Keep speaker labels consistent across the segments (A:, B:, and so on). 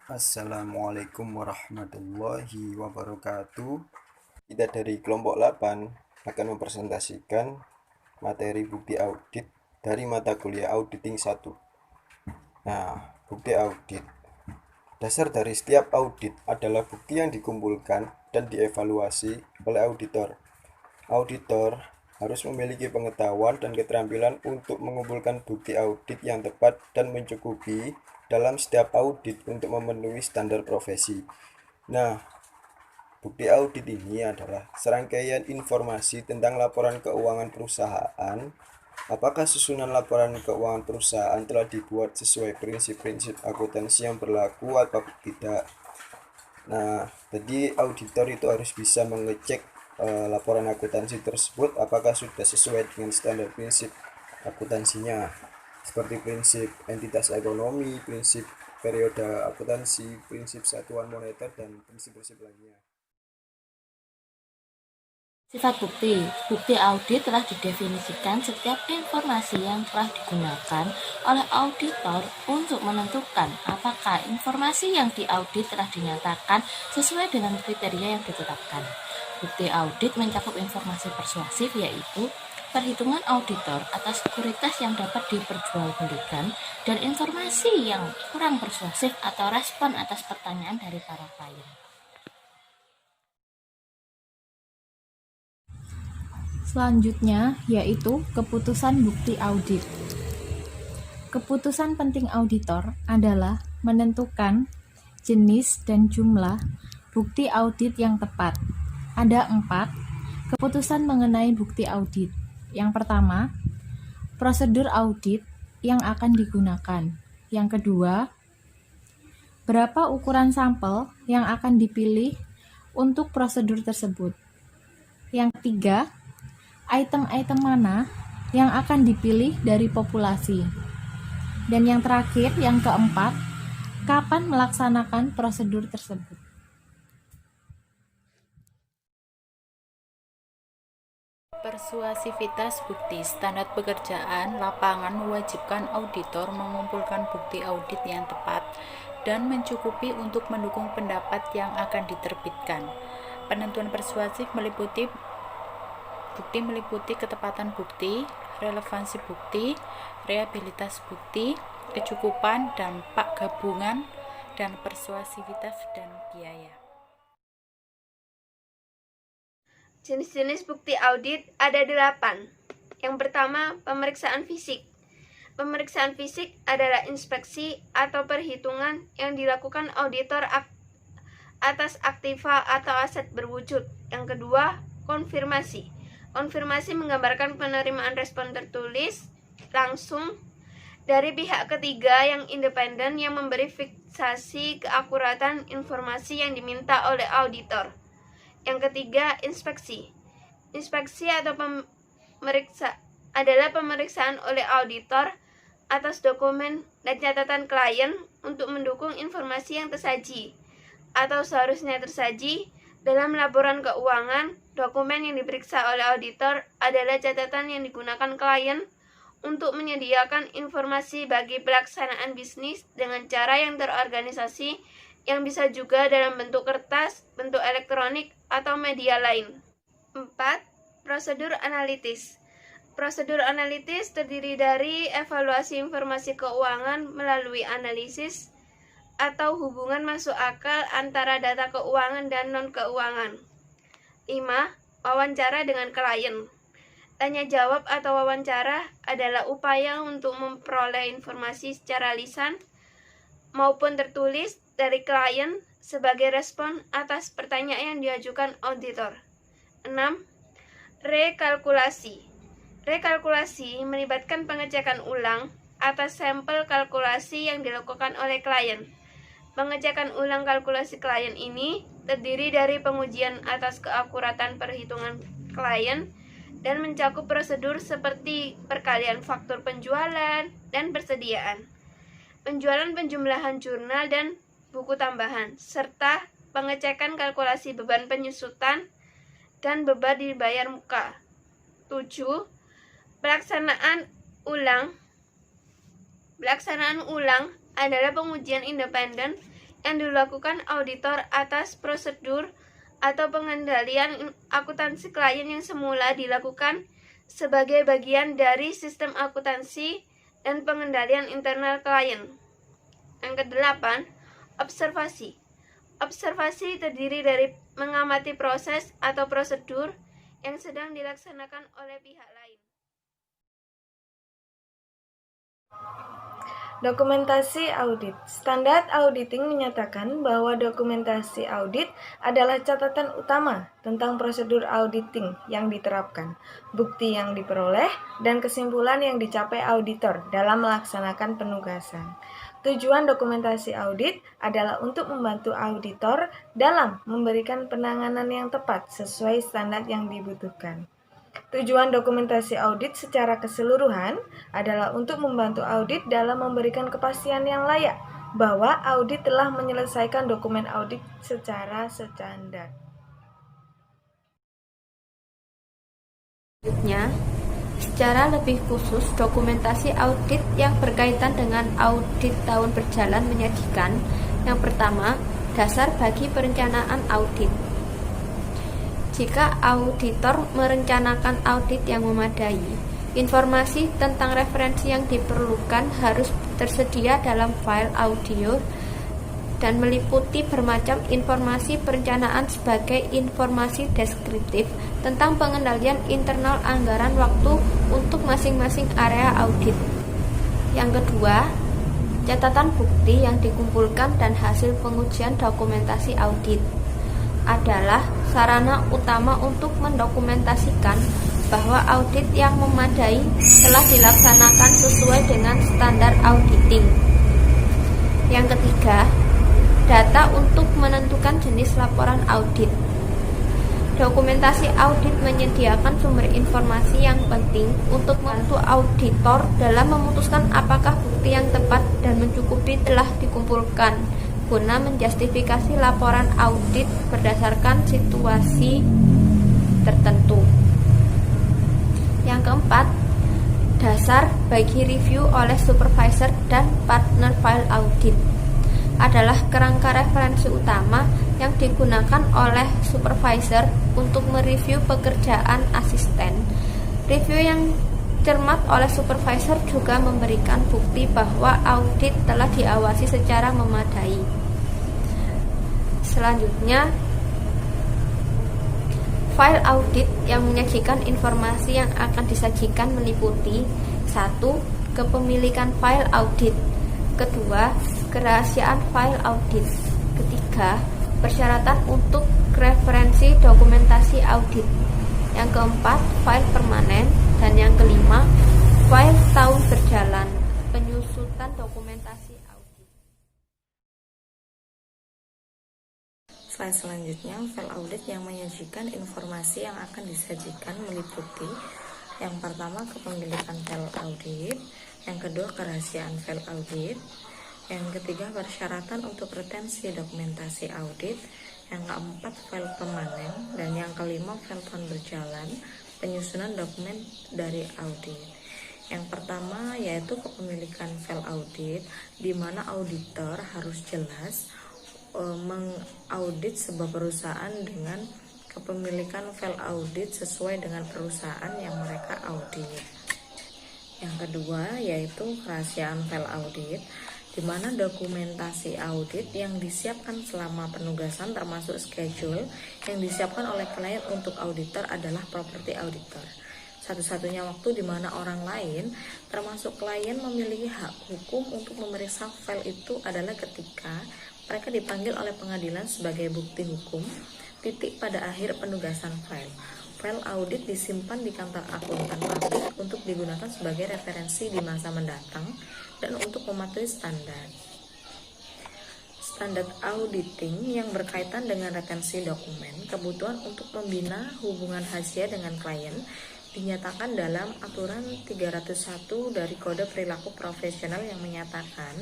A: Assalamualaikum warahmatullahi wabarakatuh. Kita dari kelompok 8 akan mempresentasikan materi bukti audit dari mata kuliah auditing 1. Nah, bukti audit. Dasar dari setiap audit adalah bukti yang dikumpulkan dan dievaluasi oleh auditor. Auditor harus memiliki pengetahuan dan keterampilan untuk mengumpulkan bukti audit yang tepat dan mencukupi dalam setiap audit untuk memenuhi standar profesi. Nah, bukti audit ini adalah serangkaian informasi tentang laporan keuangan perusahaan. Apakah susunan laporan keuangan perusahaan telah dibuat sesuai prinsip-prinsip akuntansi yang berlaku atau tidak? Nah, jadi auditor itu harus bisa mengecek laporan akuntansi tersebut apakah sudah sesuai dengan standar prinsip akuntansinya, seperti prinsip entitas ekonomi, prinsip periode akuntansi, prinsip satuan moneter, dan prinsip-prinsip lainnya.
B: Sifat bukti. Bukti audit telah didefinisikan setiap informasi yang telah digunakan oleh auditor untuk menentukan apakah informasi yang diaudit telah dinyatakan sesuai dengan kriteria yang ditetapkan. Bukti audit mencakup informasi persuasif, yaitu perhitungan auditor atas sekuritas yang dapat diperjualbelikan dan informasi yang kurang persuasif atau respon atas pertanyaan dari para klien.
C: Selanjutnya yaitu keputusan bukti audit. Keputusan penting auditor adalah menentukan jenis dan jumlah bukti audit yang tepat. Ada 4 keputusan mengenai bukti audit. Yang pertama, prosedur audit yang akan digunakan. Yang kedua, berapa ukuran sampel yang akan dipilih untuk prosedur tersebut. Yang ketiga, item-item mana yang akan dipilih dari populasi. Dan yang terakhir, yang keempat, kapan melaksanakan prosedur tersebut.
D: Persuasivitas bukti. Standar pekerjaan lapangan mewajibkan auditor mengumpulkan bukti audit yang tepat dan mencukupi untuk mendukung pendapat yang akan diterbitkan. Penentuan persuasif meliputi ketepatan bukti, relevansi bukti, reliabilitas bukti, kecukupan, dampak gabungan, dan persuasivitas dan biaya.
E: Jenis-jenis bukti audit ada 8. Yang pertama, pemeriksaan fisik. Pemeriksaan fisik adalah inspeksi atau perhitungan yang dilakukan auditor atas aktiva atau aset berwujud. Yang kedua, konfirmasi. Konfirmasi menggambarkan penerimaan respon tertulis langsung dari pihak ketiga yang independen yang memverifikasi keakuratan informasi yang diminta oleh auditor. Yang ketiga, inspeksi. Inspeksi atau adalah pemeriksaan oleh auditor atas dokumen dan catatan klien untuk mendukung informasi yang tersaji atau seharusnya tersaji dalam laporan keuangan. Dokumen yang diperiksa oleh auditor adalah catatan yang digunakan klien untuk menyediakan informasi bagi pelaksanaan bisnis dengan cara yang terorganisasi, yang bisa juga dalam bentuk kertas, bentuk elektronik, atau media lain. 4. Prosedur analitis. Prosedur analitis terdiri dari evaluasi informasi keuangan melalui analisis atau hubungan masuk akal antara data keuangan dan non-keuangan. 5. Wawancara dengan klien. Tanya jawab atau wawancara adalah upaya untuk memperoleh informasi secara lisan maupun tertulis dari klien sebagai respon atas pertanyaan yang diajukan auditor. 6. Rekalkulasi. Rekalkulasi melibatkan pengecekan ulang atas sampel kalkulasi yang dilakukan oleh klien. Pengecekan ulang kalkulasi klien ini terdiri dari pengujian atas keakuratan perhitungan klien dan mencakup prosedur seperti perkalian faktur penjualan dan persediaan, penjualan penjumlahan jurnal dan buku tambahan, serta pengecekan kalkulasi beban penyusutan dan beban dibayar muka. 7. Pelaksanaan ulang adalah pengujian independen yang dilakukan auditor atas prosedur atau pengendalian akuntansi klien yang semula dilakukan sebagai bagian dari sistem akuntansi dan pengendalian internal klien. Yang kedelapan, observasi. Observasi terdiri dari mengamati proses atau prosedur yang sedang dilaksanakan oleh pihak lain. Dokumentasi audit. Standar auditing menyatakan bahwa dokumentasi audit adalah catatan utama tentang prosedur auditing yang diterapkan, bukti yang diperoleh, dan kesimpulan yang dicapai auditor dalam melaksanakan penugasan. Tujuan dokumentasi audit adalah untuk membantu auditor dalam memberikan penanganan yang tepat sesuai standar yang dibutuhkan. Tujuan dokumentasi audit secara keseluruhan adalah untuk membantu audit dalam memberikan kepastian yang layak bahwa audit telah menyelesaikan dokumen audit secara standar.
F: Selanjutnya, secara lebih khusus, dokumentasi audit yang berkaitan dengan audit tahun berjalan menyajikan yang pertama, dasar bagi perencanaan audit. Jika auditor merencanakan audit yang memadai, informasi tentang referensi yang diperlukan harus tersedia dalam file audio dan meliputi bermacam informasi perencanaan sebagai informasi deskriptif tentang pengendalian internal anggaran waktu untuk masing-masing area audit. Yang kedua, catatan bukti yang dikumpulkan dan hasil pengujian dokumentasi audit adalah sarana utama untuk mendokumentasikan bahwa audit yang memadai telah dilaksanakan sesuai dengan standar auditing. Yang ketiga, data untuk menentukan jenis laporan audit. Dokumentasi audit menyediakan sumber informasi yang penting untuk membantu auditor dalam memutuskan apakah bukti yang tepat dan mencukupi telah dikumpulkan guna menjustifikasi laporan audit berdasarkan situasi tertentu. Yang keempat, dasar bagi review oleh supervisor dan partner file audit adalah kerangka referensi utama yang digunakan oleh supervisor untuk mereview pekerjaan asisten. Review yang cermat oleh supervisor juga memberikan bukti bahwa audit telah diawasi secara memadai. Selanjutnya, file audit yang menyajikan informasi yang akan disajikan meliputi 1. Kepemilikan file audit. Kedua, kerahasiaan file audit. Ketiga, persyaratan untuk referensi dokumentasi audit. Yang keempat, file permanen. Dan yang kelima, file tahun berjalan, penyusutan dokumentasi audit.
G: Slide selanjutnya, file audit yang menyajikan informasi yang akan disajikan meliputi yang pertama, kepemilikan file audit. Yang kedua, kerahasiaan file audit. Yang ketiga, persyaratan untuk retensi dokumentasi audit. Yang keempat, file permanen. Dan yang kelima, file tahun berjalan, penyusunan dokumen dari audit. Yang pertama yaitu kepemilikan file audit, di mana auditor harus jelas mengaudit sebuah perusahaan dengan kepemilikan file audit sesuai dengan perusahaan yang mereka audit. Yang kedua yaitu kerahasiaan file audit, di mana dokumentasi audit yang disiapkan selama penugasan termasuk schedule yang disiapkan oleh klien untuk auditor adalah properti auditor. Satu-satunya waktu di mana orang lain termasuk klien memiliki hak hukum untuk memeriksa file itu adalah ketika mereka dipanggil oleh pengadilan sebagai bukti hukum, titik pada akhir penugasan file. File audit disimpan di kantor akuntan publik untuk digunakan sebagai referensi di masa mendatang dan untuk mematuhi standar. Standar auditing yang berkaitan dengan retensi dokumen, kebutuhan untuk membina hubungan rahasia dengan klien dinyatakan dalam aturan 301 dari Kode Perilaku Profesional yang menyatakan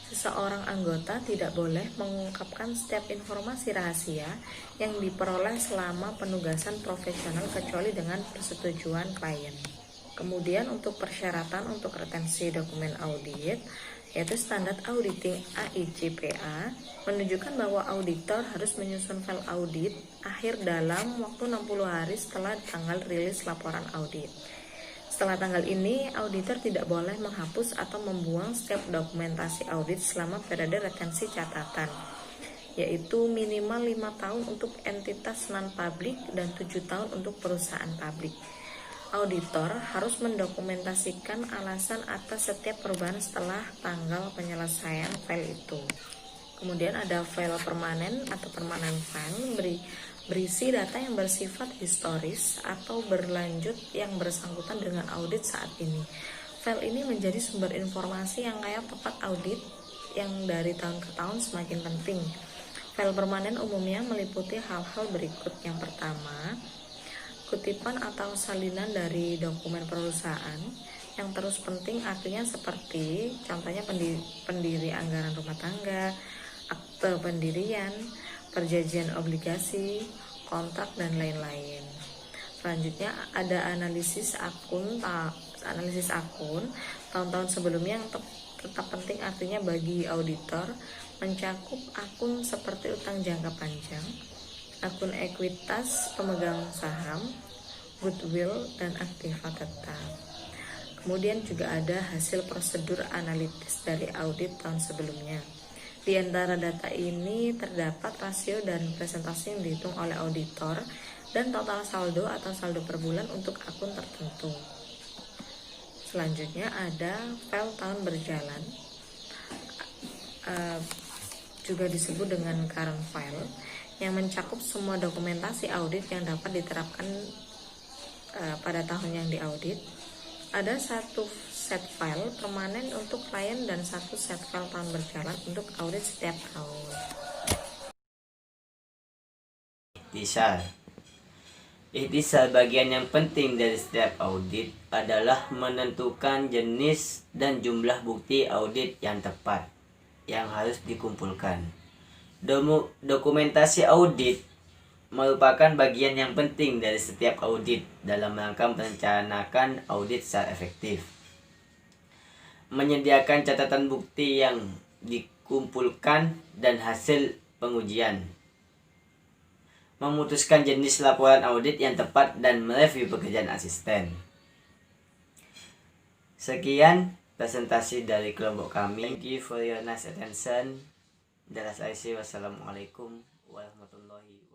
G: seseorang anggota tidak boleh mengungkapkan setiap informasi rahasia yang diperoleh selama penugasan profesional kecuali dengan persetujuan klien. Kemudian untuk persyaratan untuk retensi dokumen audit, yaitu Standard Auditing AICPA, menunjukkan bahwa auditor harus menyusun file audit akhir dalam waktu 60 hari setelah tanggal rilis laporan audit. Setelah tanggal ini, auditor tidak boleh menghapus atau membuang setiap dokumentasi audit selama periode retensi catatan, yaitu minimal 5 tahun untuk entitas non-publik dan 7 tahun untuk perusahaan publik. Auditor harus mendokumentasikan alasan atas setiap perubahan setelah tanggal penyelesaian file itu. Kemudian ada file permanen atau permanent file, berisi data yang bersifat historis atau berlanjut yang bersangkutan dengan audit saat ini. File ini menjadi sumber informasi yang kaya tepat audit yang dari tahun ke tahun semakin penting. File permanen umumnya meliputi hal-hal berikut. Yang pertama, kutipan atau salinan dari dokumen perusahaan yang terus penting, artinya seperti contohnya pendiri anggaran rumah tangga, akte pendirian, perjanjian obligasi, kontrak, dan lain-lain. Selanjutnya ada analisis akun tahun-tahun sebelumnya yang tetap penting, artinya bagi auditor mencakup akun seperti utang jangka panjang, akun ekuitas pemegang saham, goodwill, dan aktiva tetap. Kemudian juga ada hasil prosedur analitis dari audit tahun sebelumnya. Di antara data ini terdapat rasio dan presentasi yang dihitung oleh auditor dan total saldo atau saldo per bulan untuk akun tertentu. Selanjutnya ada file tahun berjalan, juga disebut dengan current file, yang mencakup semua dokumentasi audit yang dapat diterapkan pada tahun yang diaudit. Ada satu set file permanen untuk klien dan satu set file tahun berjalan untuk audit setiap tahun.
H: Ikhtisar bagian yang penting dari setiap audit adalah menentukan jenis dan jumlah bukti audit yang tepat yang harus dikumpulkan. Dokumentasi audit merupakan bagian yang penting dari setiap audit dalam rangka merencanakan audit secara efektif. Menyediakan catatan bukti yang dikumpulkan dan hasil pengujian. Memutuskan jenis laporan audit yang tepat dan mereview pekerjaan asisten. Sekian presentasi dari kelompok kami. Thank you for your nice attention. Wassalamualaikum warahmatullahi wabarakatuh.